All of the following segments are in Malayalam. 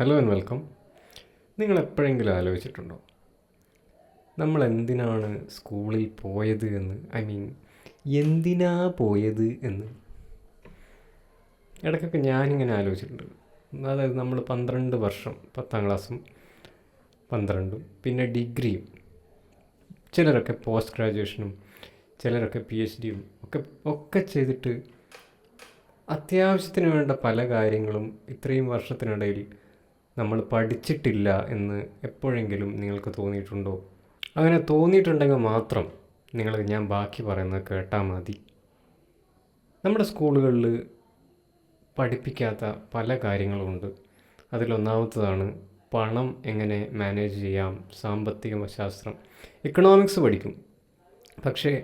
Hello and welcome. നിങ്ങൾ എപ്പോഴെങ്കിലും ആലോചിച്ചിട്ടുണ്ടോ നമ്മൾ എന്തിനാണ് സ്കൂളിൽ പോയത് എന്ന്? എന്തിനാ പോയത് എന്ന് ഇടയ്ക്കൊക്കെ ഞാനിങ്ങനെ ആലോചിച്ചിട്ടുണ്ട്. അതായത് നമ്മൾ 12 വർഷം, 10ാം ക്ലാസ്സും 12ഉം പിന്നെ ഡിഗ്രിയും, ചിലരൊക്കെ പോസ്റ്റ് ഗ്രാജുവേഷനും ചിലരൊക്കെ PhDയും ഒക്കെ ചെയ്തിട്ട് അത്യാവശ്യത്തിന് വേണ്ട പല കാര്യങ്ങളും ഇത്രയും വർഷത്തിനിടയിൽ നമ്മൾ പഠിച്ചിട്ടില്ല എന്ന് എപ്പോഴെങ്കിലും നിങ്ങൾക്ക് തോന്നിയിട്ടുണ്ടോ? അങ്ങനെ തോന്നിയിട്ടുണ്ടെങ്കിൽ മാത്രം ഞാൻ ബാക്കി പറയുന്നത് കേട്ടാൽ മതി. നമ്മുടെ സ്കൂളുകളിൽ പഠിപ്പിക്കാത്ത പല കാര്യങ്ങളുമുണ്ട്. അതിലൊന്നാമത്തതാണ് പണം എങ്ങനെ മാനേജ് ചെയ്യാം, സാമ്പത്തിക ശാസ്ത്രം. ഇക്കണോമിക്സ് പഠിക്കും, പക്ഷേ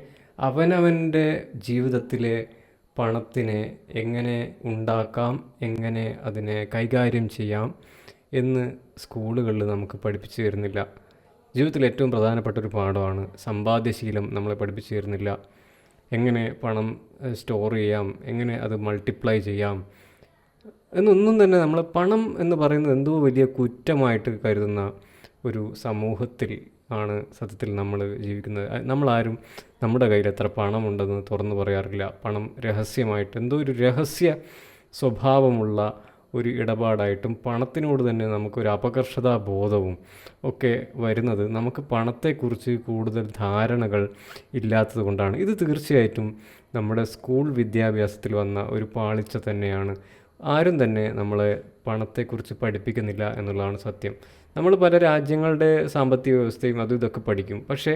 അവനവൻ്റെ ജീവിതത്തിലെ പണത്തിനെ എങ്ങനെ ഉണ്ടാക്കാം, എങ്ങനെ അതിനെ കൈകാര്യം ചെയ്യാം എന്ന് സ്കൂളുകളിൽ നമുക്ക് പഠിപ്പിച്ചു തരുന്നില്ല. ജീവിതത്തിൽ ഏറ്റവും പ്രധാനപ്പെട്ടൊരു പാഠമാണ് സമ്പാദ്യശീലം. നമ്മളെ പഠിപ്പിച്ചു തരുന്നില്ല. എങ്ങനെ പണം സ്റ്റോർ ചെയ്യാം, എങ്ങനെ അത് മൾട്ടിപ്ലൈ ചെയ്യാം എന്നൊന്നും തന്നെ. നമ്മൾ പണം എന്ന് പറയുന്നത് എന്തോ വലിയ കുറ്റമായിട്ട് കരുതുന്ന ഒരു സമൂഹത്തിൽ ആണ് സത്യത്തിൽ നമ്മൾ ജീവിക്കുന്നത്. നമ്മളാരും നമ്മുടെ കയ്യിൽ എത്ര പണമുണ്ടെന്ന് തുറന്നു പറയാറില്ല. പണം രഹസ്യമായിട്ട്, എന്തോ ഒരു രഹസ്യ സ്വഭാവമുള്ള ഒരു ഇടപാടായിട്ടും പണത്തിനോട് തന്നെ നമുക്കൊരു അപകർഷതാ ബോധവും ഒക്കെ വരുന്നത് നമുക്ക് പണത്തെക്കുറിച്ച് കൂടുതൽ ധാരണകൾ ഇല്ലാത്തത് കൊണ്ടാണ്. ഇത് തീർച്ചയായിട്ടും നമ്മുടെ സ്കൂൾ വിദ്യാഭ്യാസത്തിൽ വന്ന ഒരു പാളിച്ച തന്നെയാണ്. ആരും തന്നെ നമ്മളെ പണത്തെക്കുറിച്ച് പഠിപ്പിക്കുന്നില്ല എന്നുള്ളതാണ് സത്യം. നമ്മൾ പല രാജ്യങ്ങളുടെ സാമ്പത്തിക വ്യവസ്ഥയും അതും ഇതൊക്കെ പഠിക്കും, പക്ഷേ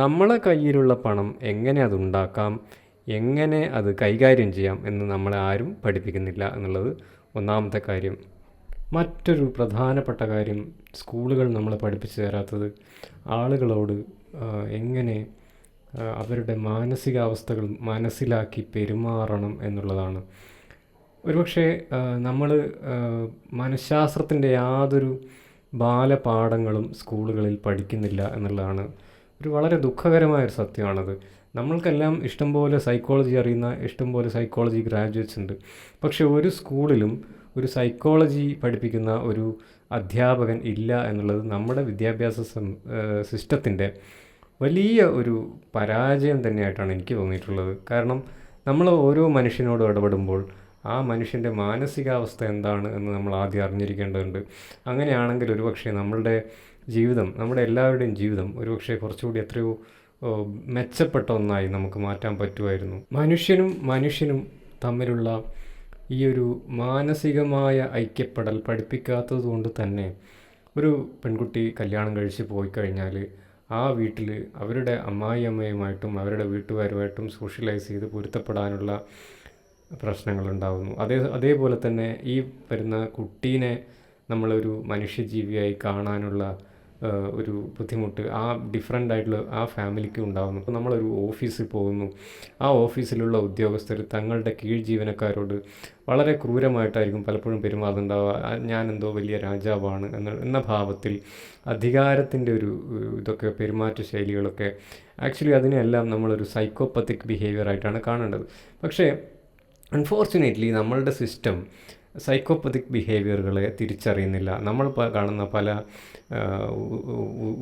നമ്മളെ കയ്യിലുള്ള പണം എങ്ങനെ അതുണ്ടാക്കാം, എങ്ങനെ അത് കൈകാര്യം ചെയ്യാം എന്ന് നമ്മളെ ആരും പഠിപ്പിക്കുന്നില്ല എന്നുള്ളത് ഒന്നാമത്തെ കാര്യം. മറ്റൊരു പ്രധാനപ്പെട്ട കാര്യം സ്കൂളുകൾ നമ്മളെ പഠിപ്പിച്ചു തരാത്തത് ആളുകളോട് എങ്ങനെ അവരുടെ മാനസികാവസ്ഥകൾ മനസ്സിലാക്കി പെരുമാറണം എന്നുള്ളതാണ്. ഒരുപക്ഷെ നമ്മൾ മനഃശാസ്ത്രത്തിൻ്റെ യാതൊരു ബാലപാഠങ്ങളും സ്കൂളുകളിൽ പഠിക്കുന്നില്ല എന്നുള്ളതാണ് ഒരു വളരെ ദുഃഖകരമായൊരു സത്യമാണത്. നമ്മൾക്കെല്ലാം ഇഷ്ടംപോലെ സൈക്കോളജി അറിയുന്ന ഇഷ്ടംപോലെ സൈക്കോളജി ഗ്രാജുവേറ്റ്സ് ഉണ്ട്, പക്ഷേ ഒരു സ്കൂളിലും ഒരു സൈക്കോളജി പഠിപ്പിക്കുന്ന ഒരു അധ്യാപകൻ ഇല്ല എന്നുള്ളത് നമ്മുടെ വിദ്യാഭ്യാസ സിസ്റ്റത്തിൻ്റെ വലിയ ഒരു പരാജയം തന്നെയായിട്ടാണ് എനിക്ക് തോന്നിയിട്ടുള്ളത്. കാരണം നമ്മൾ ഓരോ മനുഷ്യനോടും ഇടപെടുമ്പോൾ ആ മനുഷ്യൻ്റെ മാനസികാവസ്ഥ എന്താണ് എന്ന് നമ്മൾ ആദ്യം അറിഞ്ഞിരിക്കേണ്ടതുണ്ട്. അങ്ങനെയാണെങ്കിൽ ഒരുപക്ഷെ നമ്മളുടെ ജീവിതം, നമ്മുടെ എല്ലാവരുടെയും ജീവിതം ഒരുപക്ഷെ കുറച്ചുകൂടി എത്രയോ മെച്ചപ്പെട്ട ഒന്നായി നമുക്ക് മാറ്റാൻ പറ്റുമായിരുന്നു. മനുഷ്യനും തമ്മിലുള്ള ഈ ഒരു മാനസികമായ ഐക്യപ്പെടൽ പഠിപ്പിക്കാത്തത് കൊണ്ട് തന്നെ ഒരു പെൺകുട്ടി കല്യാണം കഴിച്ച് പോയി കഴിഞ്ഞാൽ ആ വീട്ടിൽ അവരുടെ അമ്മായിയമ്മയുമായിട്ടും അവരുടെ വീട്ടുകാരുമായിട്ടും സോഷ്യലൈസ് ചെയ്ത് പൊരുത്തപ്പെടാനുള്ള പ്രശ്നങ്ങളുണ്ടാകുന്നു. അതേപോലെ തന്നെ ഈ വരുന്ന കുട്ടീനെ നമ്മളൊരു മനുഷ്യജീവിയായി കാണാനുള്ള ഒരു ബുദ്ധിമുട്ട് ആ ഡിഫറെൻ്റ് ആയിട്ടുള്ള ആ ഫാമിലിക്ക് ഉണ്ടാകുന്നു. അപ്പോൾ നമ്മളൊരു ഓഫീസിൽ പോകുന്നു, ആ ഓഫീസിലുള്ള ഉദ്യോഗസ്ഥർ തങ്ങളുടെ കീഴ് ജീവനക്കാരോട് വളരെ ക്രൂരമായിട്ടായിരിക്കും പലപ്പോഴും പെരുമാറുന്നുണ്ടാവുക. ഞാനെന്തോ വലിയ രാജാവാണ് എന്ന ഭാവത്തിൽ അധികാരത്തിൻ്റെ ഒരു ഇതൊക്കെ പെരുമാറ്റ ശൈലികളൊക്കെ ആക്ച്വലി അതിനെല്ലാം നമ്മളൊരു സൈക്കോപ്പത്തിക് ബിഹേവിയർ ആയിട്ടാണ് കാണേണ്ടത്. പക്ഷേ അൺഫോർച്ചുനേറ്റ്ലി നമ്മളുടെ സിസ്റ്റം സൈക്കോപ്പത്തിക് ബിഹേവിയറുകളെ തിരിച്ചറിയുന്നില്ല. നമ്മൾ കാണുന്ന പല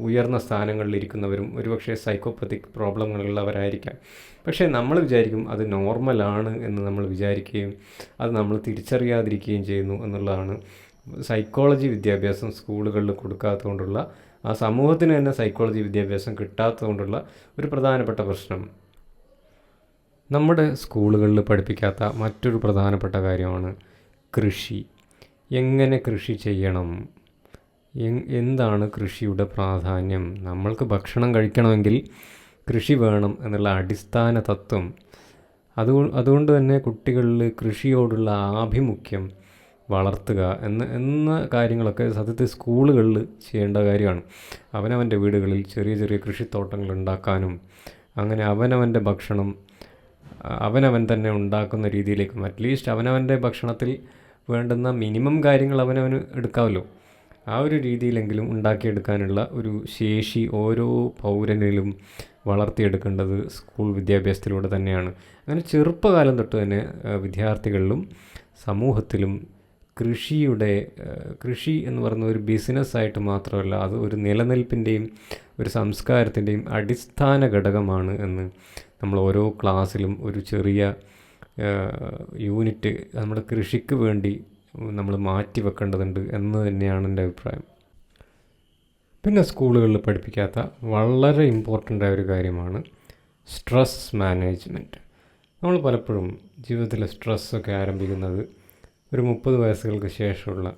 ഉയർന്ന സ്ഥാനങ്ങളിലിരിക്കുന്നവരും ഒരുപക്ഷെ സൈക്കോപ്പത്തിക് പ്രോബ്ലങ്ങളുള്ളവരായിരിക്കാം. പക്ഷേ നമ്മൾ വിചാരിക്കും അത് നോർമലാണ് എന്ന് നമ്മൾ വിചാരിക്കുകയും അത് നമ്മൾ തിരിച്ചറിയാതിരിക്കുകയും ചെയ്യുന്നു എന്നുള്ളതാണ് സൈക്കോളജി വിദ്യാഭ്യാസം സ്കൂളുകളിൽ കൊടുക്കാത്തതുകൊണ്ടുള്ള, ആ സമൂഹത്തിന് തന്നെ സൈക്കോളജി വിദ്യാഭ്യാസം കിട്ടാത്തതുകൊണ്ടുള്ള ഒരു പ്രധാനപ്പെട്ട പ്രശ്നം. നമ്മുടെ സ്കൂളുകളിൽ പഠിപ്പിക്കാത്ത മറ്റൊരു പ്രധാനപ്പെട്ട കാര്യമാണ് കൃഷി. എങ്ങനെ കൃഷി ചെയ്യണം, എന്താണ് കൃഷിയുടെ പ്രാധാന്യം, നമ്മൾക്ക് ഭക്ഷണം കഴിക്കണമെങ്കിൽ കൃഷി വേണം എന്നുള്ള അടിസ്ഥാന തത്വം. അതുകൊണ്ട് തന്നെ കുട്ടികളിൽ കൃഷിയോടുള്ള ആഭിമുഖ്യം വളർത്തുക എന്ന കാര്യങ്ങളൊക്കെ സത്യത്തിൽ സ്കൂളുകളിൽ ചെയ്യേണ്ട കാര്യമാണ്. അവനവൻ്റെ വീടുകളിൽ ചെറിയ ചെറിയ കൃഷിത്തോട്ടങ്ങൾ ഉണ്ടാക്കാനും അങ്ങനെ അവനവൻ്റെ ഭക്ഷണം അവനവൻ തന്നെ ഉണ്ടാക്കുന്ന രീതിയിലേക്കും, അറ്റ്ലീസ്റ്റ് അവനവൻ്റെ ഭക്ഷണത്തിൽ വേണ്ടുന്ന മിനിമം കാര്യങ്ങൾ അവനവന് എടുക്കാമല്ലോ, ആ ഒരു രീതിയിലെങ്കിലും ഉണ്ടാക്കിയെടുക്കാനുള്ള ഒരു ശേഷി ഓരോ പൗരനിലും വളർത്തിയെടുക്കേണ്ടത് സ്കൂൾ വിദ്യാഭ്യാസത്തിലൂടെ തന്നെയാണ്. അങ്ങനെ ചെറുപ്പകാലം തൊട്ട് തന്നെ വിദ്യാർത്ഥികളിലും സമൂഹത്തിലും കൃഷി എന്ന് പറയുന്ന ഒരു ബിസിനസ്സായിട്ട് മാത്രമല്ല, അത് ഒരു നിലനിൽപ്പിൻ്റെയും ഒരു സംസ്കാരത്തിൻ്റെയും അടിസ്ഥാന ഘടകമാണ് എന്ന് നമ്മൾ ഓരോ ക്ലാസ്സിലും ഒരു ചെറിയ യൂണിറ്റ് നമ്മുടെ കൃഷിക്ക് വേണ്ടി നമ്മൾ മാറ്റി വെക്കേണ്ടതുണ്ട് എന്ന് തന്നെയാണ് എൻ്റെ അഭിപ്രായം. പിന്നെ സ്കൂളുകളിൽ പഠിപ്പിക്കാത്ത വളരെ ഇമ്പോർട്ടൻ്റ് ആയ ഒരു കാര്യമാണ് സ്ട്രെസ് മാനേജ്മെൻറ്റ്. നമ്മൾ പലപ്പോഴും ജീവിതത്തിലെ സ്ട്രെസ്സൊക്കെ ആരംഭിക്കുന്നത് ഒരു 30 വയസ്സുകൾക്ക് ശേഷമുള്ള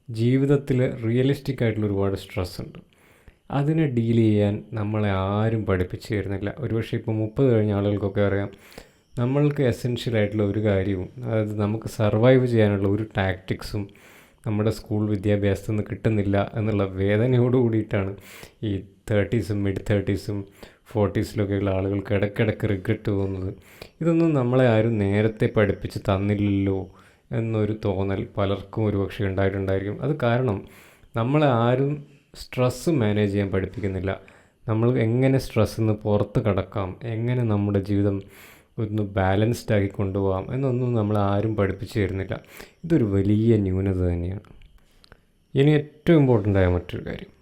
ജീവിതത്തിൽ റിയലിസ്റ്റിക് ആയിട്ടുള്ള ഒരുപാട് സ്ട്രെസ് ഉണ്ട്. അതിനെ ഡീൽ ചെയ്യാൻ നമ്മളെ ആരും പഠിപ്പിച്ചു തരുന്നില്ല. ഒരുപക്ഷെ ഇപ്പോൾ 30 കഴിഞ്ഞ ആളുകൾക്കൊക്കെ അറിയാം, നമ്മൾക്ക് എസെൻഷ്യലായിട്ടുള്ള ഒരു കാര്യവും, അതായത് നമുക്ക് സർവൈവ് ചെയ്യാനുള്ള ഒരു ടാക്ടിക്സും നമ്മുടെ സ്കൂൾ വിദ്യാഭ്യാസത്തിൽ നിന്ന് കിട്ടുന്നില്ല എന്നുള്ള വേദനയോട് കൂടിയിട്ടാണ് ഈ 30s, mid-30s, 40s ആളുകൾക്ക് ഇടയ്ക്കിടയ്ക്ക് റിഗ്രറ്റ് തോന്നുന്നത്. ഇതൊന്നും നമ്മളെ ആരും നേരത്തെ പഠിപ്പിച്ച് തന്നില്ലല്ലോ എന്നൊരു തോന്നൽ പലർക്കും ഒരുപക്ഷെ ഉണ്ടായിട്ടുണ്ടായിരിക്കും. അത് കാരണം നമ്മളെ ആരും സ്ട്രെസ്സ് മാനേജ് ചെയ്യാൻ പഠിപ്പിക്കുന്നില്ല. നമ്മൾ എങ്ങനെ സ്ട്രെസ്സിൽ നിന്ന് പുറത്ത് കടക്കാം, എങ്ങനെ നമ്മുടെ ജീവിതം ഒന്ന് ബാലൻസ്ഡ് ആക്കി കൊണ്ടുപോകാം എന്നൊന്നും നമ്മൾ ആരും പഠിപ്പിച്ചു തരുന്നില്ല. ഇതൊരു വലിയ ന്യൂനത തന്നെയാണ്. ഇനി ഏറ്റവും ഇമ്പോർട്ടൻ്റ് ആയ മറ്റൊരു കാര്യം,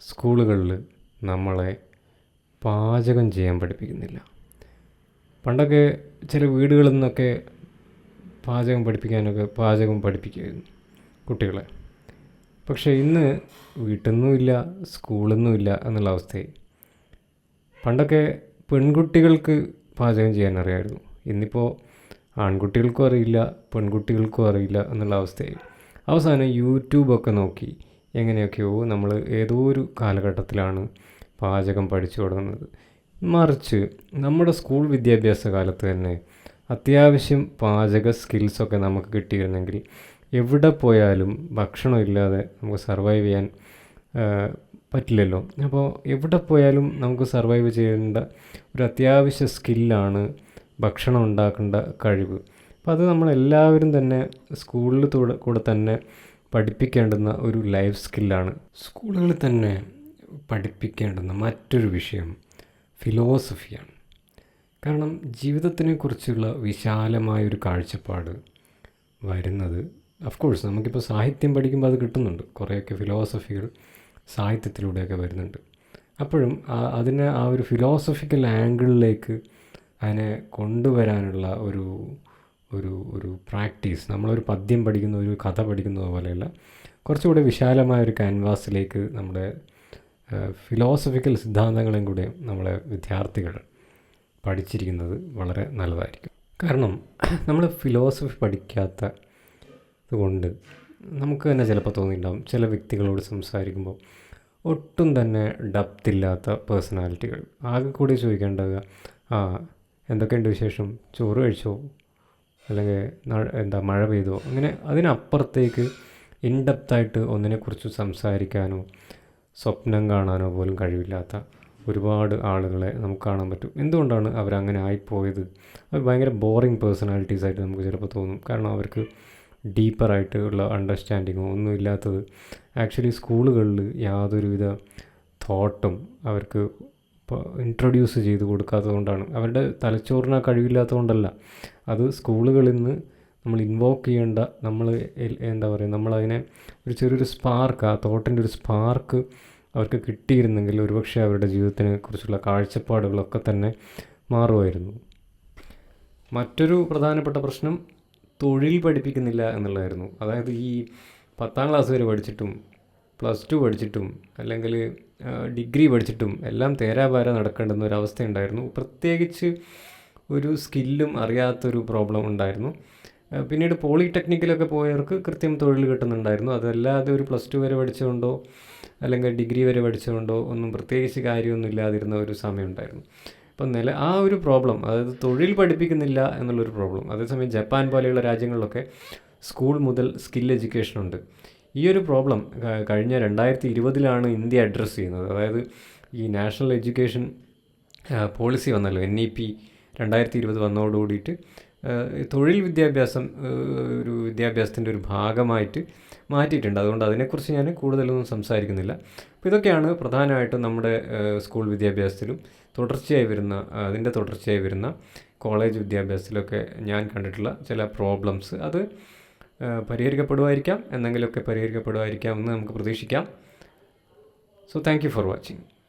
സ്കൂളുകളിൽ നമ്മളെ പാചകം ചെയ്യാൻ പഠിപ്പിക്കുന്നില്ല. പണ്ടൊക്കെ ചില വീടുകളിൽ നിന്നൊക്കെ പാചകം പഠിപ്പിക്കുമായിരുന്നു കുട്ടികളെ. പക്ഷേ ഇന്ന് വീട്ടിൽ നിന്നുമില്ല, സ്കൂളിൽ നിന്നുമില്ല എന്നുള്ള അവസ്ഥയായി. പണ്ടൊക്കെ പെൺകുട്ടികൾക്ക് പാചകം ചെയ്യാൻ അറിയാമായിരുന്നു. ഇന്നിപ്പോൾ ആൺകുട്ടികൾക്കും അറിയില്ല, പെൺകുട്ടികൾക്കും അറിയില്ല എന്നുള്ള അവസ്ഥയായി. അവസാനം യൂട്യൂബൊക്കെ നോക്കി എങ്ങനെയൊക്കെയോ നമ്മൾ ഏതോ ഒരു കാലഘട്ടത്തിലാണ് പാചകം പഠിച്ചു തുടങ്ങുന്നത്. മറിച്ച് നമ്മുടെ സ്കൂൾ വിദ്യാഭ്യാസ കാലത്ത് തന്നെ അത്യാവശ്യം പാചക സ്കിൽസൊക്കെ നമുക്ക് കിട്ടിയിരുന്നെങ്കിൽ എവിടെ പോയാലും ഭക്ഷണം ഇല്ലാതെ നമുക്ക് സർവൈവ് ചെയ്യാൻ പറ്റില്ലല്ലോ. അപ്പോൾ എവിടെ പോയാലും നമുക്ക് സർവൈവ് ചെയ്യേണ്ട ഒരു അത്യാവശ്യ സ്കില്ലാണ് ഭക്ഷണം ഉണ്ടാക്കേണ്ട കഴിവ്. അപ്പോൾ അത് നമ്മളെല്ലാവരും തന്നെ സ്കൂളിൽ കൂടെ തന്നെ പഠിപ്പിക്കേണ്ടുന്ന ഒരു ലൈഫ് സ്കില്ലാണ്. സ്കൂളുകളിൽ തന്നെ പഠിപ്പിക്കേണ്ടുന്ന മറ്റൊരു വിഷയം ഫിലോസഫിയാണ്. കാരണം ജീവിതത്തിനെക്കുറിച്ചുള്ള വിശാലമായൊരു കാഴ്ചപ്പാട് വരുന്നത്, ഓഫ്കോഴ്സ് നമുക്കിപ്പോൾ സാഹിത്യം പഠിക്കുമ്പോൾ അത് കിട്ടുന്നുണ്ട്, കുറേയൊക്കെ ഫിലോസഫികൾ സാഹിത്യത്തിലൂടെയൊക്കെ വരുന്നുണ്ട്. അപ്പോഴും അതിനെ ആ ഒരു ഫിലോസഫിക്കൽ ആംഗിളിലേക്ക് അതിനെ കൊണ്ടുവരാനുള്ള ഒരു ഒരു ഒരു പ്രാക്ടീസ്, നമ്മളൊരു പദ്യം പഠിക്കുന്ന ഒരു കഥ പഠിക്കുന്നത് പോലെയല്ല, കുറച്ചുകൂടെ വിശാലമായൊരു ക്യാൻവാസിലേക്ക് നമ്മുടെ ഫിലോസഫിക്കൽ സിദ്ധാന്തങ്ങളെയും കൂടെ നമ്മളെ വിദ്യാർത്ഥികൾ പഠിച്ചിരിക്കുന്നത് വളരെ നല്ലതായിരിക്കും. കാരണം നമ്മൾ ഫിലോസഫി പഠിക്കാത്തത് കൊണ്ട് നമുക്ക് തന്നെ ചിലപ്പോൾ തോന്നിയിട്ടുണ്ടാകും, ചില വ്യക്തികളോട് സംസാരിക്കുമ്പോൾ ഒട്ടും തന്നെ ഡെപ്തില്ലാത്ത പേഴ്സണാലിറ്റികൾ. ആകെ കൂടി ചോദിക്കേണ്ടത് എന്തൊക്കെയുണ്ട് വിശേഷം, ചോറ് കഴിച്ചോ, അല്ലെങ്കിൽ മഴ പെയ്തോ, അങ്ങനെ അതിനപ്പുറത്തേക്ക് ഇൻഡെപ്തായിട്ട് ഒന്നിനെക്കുറിച്ച് സംസാരിക്കാനോ സ്വപ്നം കാണാനോ പോലും കഴിവില്ലാത്ത ഒരുപാട് ആളുകളെ നമുക്ക് കാണാൻ പറ്റും. എന്തുകൊണ്ടാണ് അവരങ്ങനെ ആയിപ്പോയത്? അത് ഭയങ്കര ബോറിങ് പേഴ്സണാലിറ്റീസ് ആയിട്ട് നമുക്ക് ചിലപ്പോൾ തോന്നും. കാരണം അവർക്ക് ഡീപ്പറായിട്ടുള്ള അണ്ടർസ്റ്റാൻഡിങ്ങോ ഒന്നും ഇല്ലാത്തത് ആക്ച്വലി സ്കൂളുകളിൽ യാതൊരുവിധ തോട്ടും അവർക്ക് ഇൻട്രൊഡ്യൂസ് ചെയ്ത് കൊടുക്കാത്തത് കൊണ്ടാണ്. അവരുടെ തലച്ചോറിന് ആ കഴിവില്ലാത്തതുകൊണ്ടല്ല, അത് സ്കൂളുകളിൽ നിന്ന് നമ്മൾ ഇൻവോക്ക് ചെയ്യേണ്ട, നമ്മളതിനെ ഒരു ചെറിയൊരു സ്പാർക്ക്, ആ തോട്ടിൻ്റെ ഒരു സ്പാർക്ക് അവർക്ക് കിട്ടിയിരുന്നെങ്കിൽ ഒരുപക്ഷെ അവരുടെ ജീവിതത്തിനെ കുറിച്ചുള്ള കാഴ്ചപ്പാടുകളൊക്കെ തന്നെ മാറുമായിരുന്നു. മറ്റൊരു പ്രധാനപ്പെട്ട പ്രശ്നം തൊഴിൽ പഠിപ്പിക്കുന്നില്ല എന്നുള്ളതായിരുന്നു. അതായത് ഈ 10ാം ക്ലാസ് വരെ പഠിച്ചിട്ടും +2 പഠിച്ചിട്ടും അല്ലെങ്കിൽ ഡിഗ്രി പഠിച്ചിട്ടും എല്ലാം തേരാപാര നടക്കേണ്ടുന്ന ഒരു അവസ്ഥയുണ്ടായിരുന്നു. പ്രത്യേകിച്ച് ഒരു സ്കില്ലും അറിയാത്തൊരു പ്രോബ്ലം ഉണ്ടായിരുന്നു. പിന്നീട് പോളിടെക്നിക്കിലൊക്കെ പോയവർക്ക് കൃത്യം തൊഴിൽ കിട്ടുന്നുണ്ടായിരുന്നു. അതല്ലാതെ ഒരു +2 വരെ പഠിച്ചുകൊണ്ടോ അല്ലെങ്കിൽ ഡിഗ്രി വരെ പഠിച്ചുകൊണ്ടോ ഒന്നും പ്രത്യേകിച്ച് കാര്യമൊന്നും ഇല്ലാതിരുന്ന ഒരു സമയമുണ്ടായിരുന്നു. അപ്പം ആ ഒരു പ്രോബ്ലം, അതായത് തൊഴിൽ പഠിപ്പിക്കുന്നില്ല എന്നുള്ളൊരു പ്രോബ്ലം. അതേസമയം ജപ്പാൻ പോലെയുള്ള രാജ്യങ്ങളിലൊക്കെ സ്കൂൾ മുതൽ സ്കിൽ എഡ്യൂക്കേഷൻ ഉണ്ട്. ഈ ഒരു പ്രോബ്ലം കഴിഞ്ഞ 2020 ഇന്ത്യ അഡ്രസ്സ് ചെയ്യുന്നത്. അതായത് ഈ നാഷണൽ എഡ്യൂക്കേഷൻ പോളിസി വന്നല്ലോ, NEP 2020 വന്നതോടുകൂടിയിട്ട് തൊഴിൽ വിദ്യാഭ്യാസം ഒരു വിദ്യാഭ്യാസത്തിൻ്റെ ഒരു ഭാഗമായിട്ട് മാറ്റിയിട്ടുണ്ട്. അതുകൊണ്ട് അതിനെക്കുറിച്ച് ഞാൻ കൂടുതലൊന്നും സംസാരിക്കുന്നില്ല. അപ്പോൾ ഇതൊക്കെയാണ് പ്രധാനമായിട്ടും നമ്മുടെ സ്കൂൾ വിദ്യാഭ്യാസത്തിലും തുടർച്ചയായി വരുന്ന കോളേജ് വിദ്യാഭ്യാസത്തിലൊക്കെ ഞാൻ കണ്ടിട്ടുള്ള ചില പ്രോബ്ലംസ്. അത് പരിഹരിക്കപ്പെടുമായിരിക്കാം, എന്തെങ്കിലുമൊക്കെ പരിഹരിക്കപ്പെടുമായിരിക്കാം എന്ന് നമുക്ക് പ്രതീക്ഷിക്കാം. So thank you for watching.